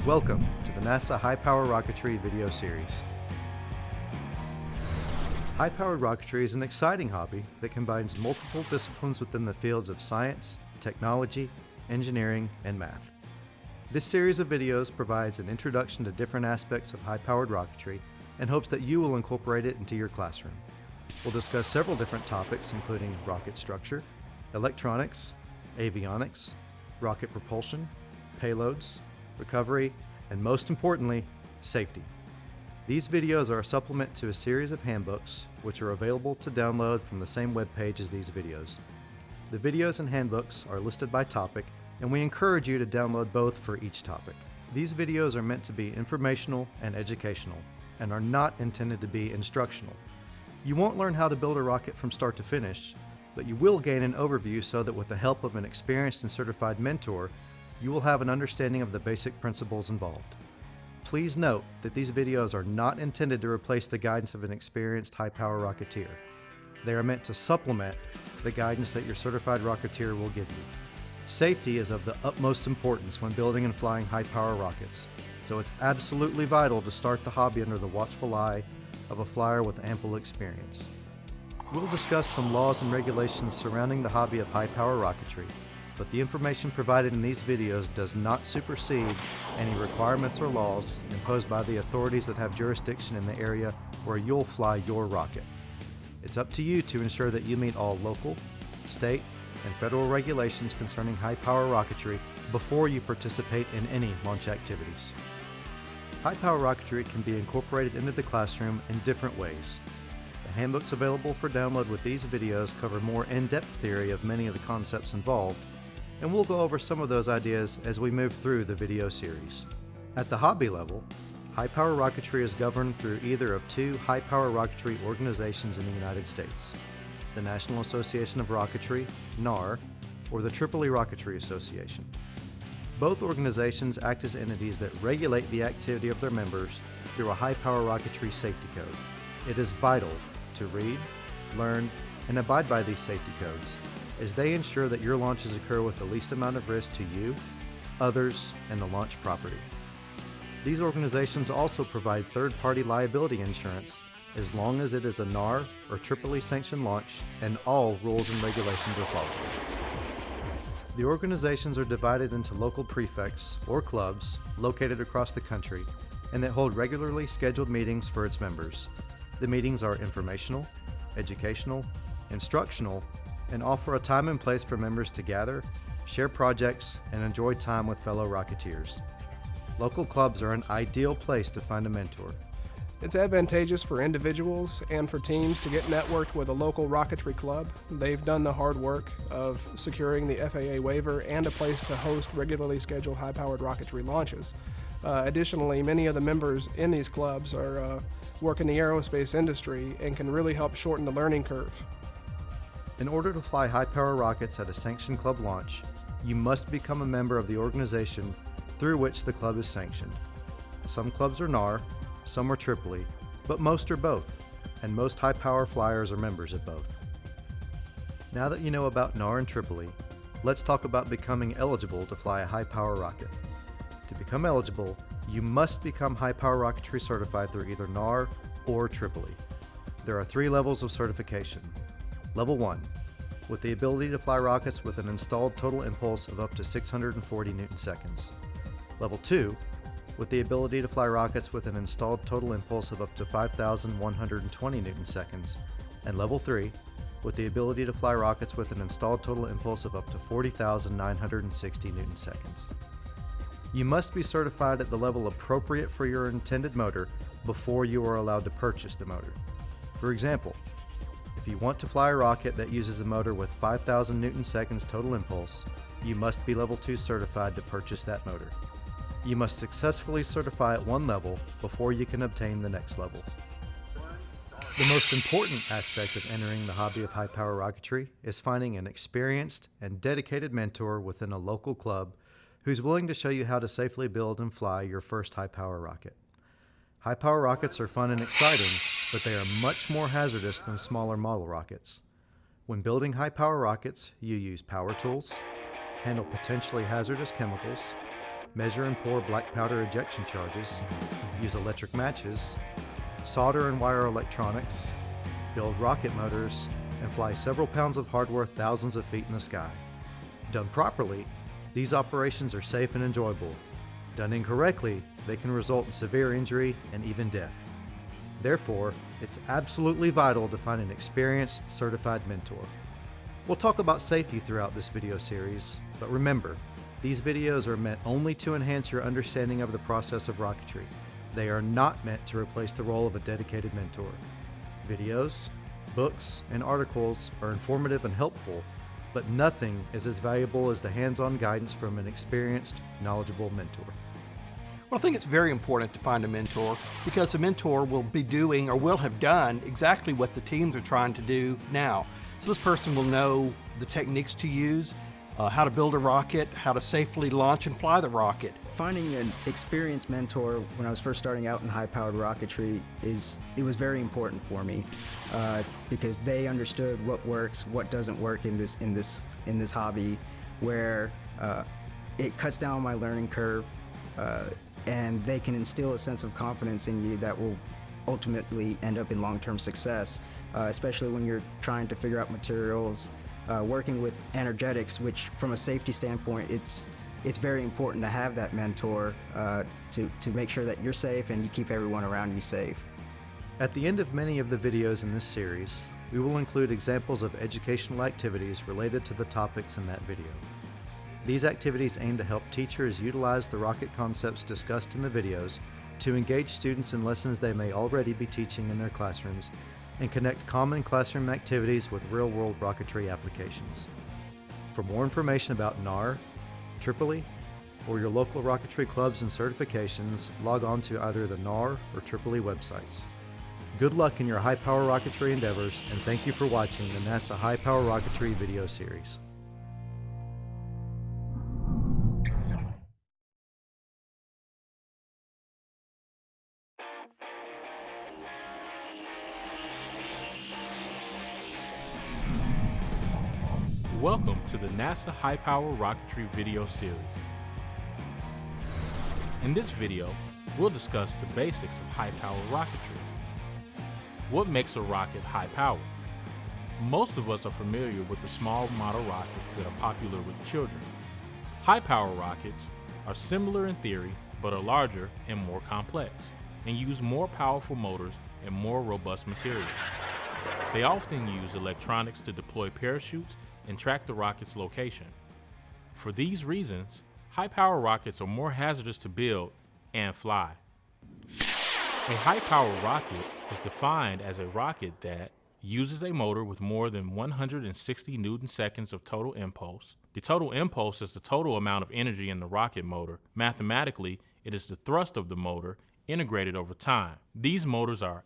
Welcome to the NASA High-Power Rocketry video series. High-powered rocketry is an exciting hobby that combines multiple disciplines within the fields of science, technology, engineering, and math. This series of videos provides an introduction to different aspects of high-powered rocketry and hopes that you will incorporate it into your classroom. We'll discuss several different topics including rocket structure, electronics, avionics, rocket propulsion, payloads, recovery, and most importantly, safety. These videos are a supplement to a series of handbooks which are available to download from the same webpage as these videos. The videos and handbooks are listed by topic, and we encourage you to download both for each topic. These videos are meant to be informational and educational, and are not intended to be instructional. You won't learn how to build a rocket from start to finish, but you will gain an overview so that with the help of an experienced and certified mentor, you will have an understanding of the basic principles involved. Please note that these videos are not intended to replace the guidance of an experienced high-power rocketeer. They are meant to supplement the guidance that your certified rocketeer will give you. Safety is of the utmost importance when building and flying high-power rockets, so it's absolutely vital to start the hobby under the watchful eye of a flyer with ample experience. We'll discuss some laws and regulations surrounding the hobby of high-power rocketry, but the information provided in these videos does not supersede any requirements or laws imposed by the authorities that have jurisdiction in the area where you'll fly your rocket. It's up to you to ensure that you meet all local, state, and federal regulations concerning high-power rocketry before you participate in any launch activities. High-power rocketry can be incorporated into the classroom in different ways. The handbooks available for download with these videos cover more in-depth theory of many of the concepts involved, and we'll go over some of those ideas as we move through the video series. At the hobby level, high-power rocketry is governed through either of two high-power rocketry organizations in the United States, the National Association of Rocketry, NAR, or the Tripoli Rocketry Association. Both organizations act as entities that regulate the activity of their members through a high-power rocketry safety code. It is vital to read, learn, and abide by these safety codes, as they ensure that your launches occur with the least amount of risk to you, others, and the launch property. These organizations also provide third-party liability insurance as long as it is a NAR or Tripoli sanctioned launch and all rules and regulations are followed. The organizations are divided into local prefects or clubs located across the country and that hold regularly scheduled meetings for its members. The meetings are informational, educational, instructional, and offer a time and place for members to gather, share projects, and enjoy time with fellow rocketeers. Local clubs are an ideal place to find a mentor. It's advantageous for individuals and for teams to get networked with a local rocketry club. They've done the hard work of securing the FAA waiver and a place to host regularly scheduled high-powered rocketry launches. Additionally, many of the members in these clubs work in the aerospace industry and can really help shorten the learning curve. In order to fly high-power rockets at a sanctioned club launch, you must become a member of the organization through which the club is sanctioned. Some clubs are NAR, some are Tripoli, but most are both, and most high-power flyers are members of both. Now that you know about NAR and Tripoli, let's talk about becoming eligible to fly a high-power rocket. To become eligible, you must become high-power rocketry certified through either NAR or Tripoli. There are 3 levels of certification. Level 1, with the ability to fly rockets with an installed total impulse of up to 640 Newton-seconds. Level 2, with the ability to fly rockets with an installed total impulse of up to 5,120 Newton-seconds. And Level 3, with the ability to fly rockets with an installed total impulse of up to 40,960 Newton-seconds. You must be certified at the level appropriate for your intended motor before you are allowed to purchase the motor. For example, if you want to fly a rocket that uses a motor with 5,000 Newton-seconds total impulse, you must be Level 2 certified to purchase that motor. You must successfully certify at one level before you can obtain the next level. The most important aspect of entering the hobby of high-power rocketry is finding an experienced and dedicated mentor within a local club who's willing to show you how to safely build and fly your first high-power rocket. High-power rockets are fun and exciting, but they are much more hazardous than smaller model rockets. When building high-power rockets, you use power tools, handle potentially hazardous chemicals, measure and pour black powder ejection charges, use electric matches, solder and wire electronics, build rocket motors, and fly several pounds of hardware thousands of feet in the sky. Done properly, these operations are safe and enjoyable. Done incorrectly, they can result in severe injury and even death. Therefore, it's absolutely vital to find an experienced, certified mentor. We'll talk about safety throughout this video series, but remember, these videos are meant only to enhance your understanding of the process of rocketry. They are not meant to replace the role of a dedicated mentor. Videos, books, and articles are informative and helpful, but nothing is as valuable as the hands-on guidance from an experienced, knowledgeable mentor. Well, I think it's very important to find a mentor because the mentor will be doing or will have done exactly what the teams are trying to do now. So this person will know the techniques to use, how to build a rocket, how to safely launch and fly the rocket. Finding an experienced mentor when I was first starting out in high-powered rocketry it was very important for me because they understood what works, what doesn't work in this hobby, where it cuts down my learning curve, and they can instill a sense of confidence in you that will ultimately end up in long-term success, especially when you're trying to figure out materials, working with energetics, which from a safety standpoint, it's very important to have that mentor to make sure that you're safe and you keep everyone around you safe. At the end of many of the videos in this series, we will include examples of educational activities related to the topics in that video. These activities aim to help teachers utilize the rocket concepts discussed in the videos to engage students in lessons they may already be teaching in their classrooms and connect common classroom activities with real-world rocketry applications. For more information about NAR, Tripoli, or your local rocketry clubs and certifications, log on to either the NAR or Tripoli websites. Good luck in your high-power rocketry endeavors, and thank you for watching the NASA High-Power Rocketry video series. Welcome to the NASA High Power Rocketry video series. In this video, we'll discuss the basics of high power rocketry. What makes a rocket high power? Most of us are familiar with the small model rockets that are popular with children. High power rockets are similar in theory, but are larger and more complex, and use more powerful motors and more robust materials. They often use electronics to deploy parachutes and track the rocket's location. For these reasons, high-power rockets are more hazardous to build and fly. A high-power rocket is defined as a rocket that uses a motor with more than 160 Newton-seconds of total impulse. The total impulse is the total amount of energy in the rocket motor. Mathematically, it is the thrust of the motor integrated over time. These motors are